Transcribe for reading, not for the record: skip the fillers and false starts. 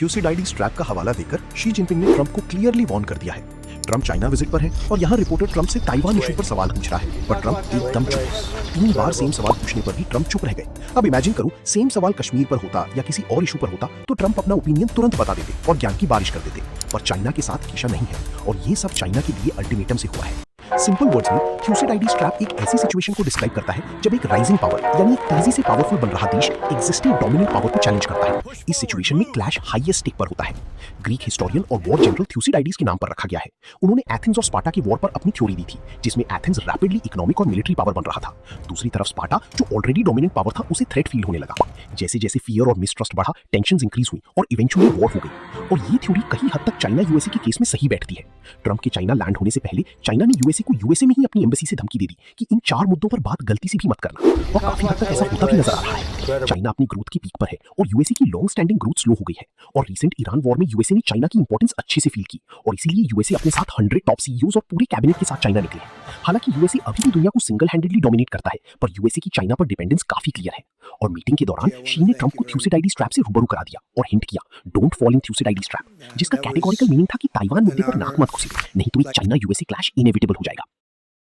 थ्यूसिडाइडीज trap का हवाला देकर शी जिनपिंग ने ट्रंप को क्लियरली वार्न कर दिया है। ट्रंप चाइना विजिट पर है और यहाँ रिपोर्टर ट्रंप से ताइवान इशू पर सवाल पूछ रहा है, पर ट्रंप एकदम चुप। 3 बार सेम सवाल पूछने पर भी ट्रंप चुप रह गए। अब इमेजिन करो सेम सवाल कश्मीर पर होता या किसी और इशू पर होता तो ट्रंप अपना ओपिनियन तुरंत बता देते और ज्ञान की बारिश कर देते, पर चाइना के साथ ऐसा नहीं है और ये सब चाइना के लिए अल्टीमेटम से हुआ है। सिंपल वर्ड्स में थ्यूसिडाइडीज ट्रैप एक ऐसी सिचुएशन को डिस्क्राइब करता है जब एक राइजिंग पावर यानी एक तेजी से पावरफुल बन रहा देश एग्जिस्टिंग डोमिनेंट पावर को चैलेंज करता है। इस सिचुएशन में क्लैश हाईएस्ट स्टेक पर होता है। ग्रीक हिस्टोरियन और वॉर जनरल थ्यूसिडाइडीज के नाम पर रखा गया है। उन्होंने एथेंस और स्पार्टा की वॉर पर अपनी थ्योरी दी थी, जिसमें एथेंस रैपिडली इकोनॉमिक और मिलिट्री पावर बन रहा था। दूसरी तरफ स्पार्टा जो ऑलरेडी डोमिनेंट पावर था उसे थ्रेट फील होने लगा। जैसे जैसे फियर और मिसट्रस्ट बढ़ा, टेंशंस इंक्रीज हुई और इवेंचुअली वॉर हो गई। और ये थ्योरी कहीं हद तक चाइना यूएसए के केस में सही बैठती है। ट्रंप के चाइना लैंड होने से पहले चाइना ने यूएसए को यूएसए में ही अपनी एम्बेसी से धमकी दे दी कि इन 4 मुद्दों पर बात गलती से भी मत करना, और काफी हद तक ऐसा होता भी नजर आ रहा है। चाइना अपनी ग्रोथ की पीक पर है और यूएसए की लॉन्ग स्टैंडिंग ग्रोथ स्लो हो गई है, और रिसेंट ईरान वॉर में यूएसए ने चाइना की इंपॉर्टेंस अच्छे से फील की, और इसीलिए यूएसए अपने साथ 100 टॉप सीईओज और पूरे कैबिनेट के साथ चाइना निकले हैं। हालांकि यूएसए अभी भी दुनिया को सिंगल हैंडेडली डोमिनेट करता है, पर यूएसए की चाइना पर डिपेंडेंस काफी क्लियर है। और मीटिंग के दौरान शी ने ट्रंप को थ्यूसिडाइडीज ट्रैप से रूबरू करा दिया और हिंट किया, डोंट फॉल इन थ्यूसिडाइडीज ट्रैप, जिसका कैटेगोरिकल मीनिंग था कि ताइवान मुद्दे पर नाक मत घुसे, नहीं तो एक चाइना यूएसए क्लैश इनएविटेबल हो जाएगा।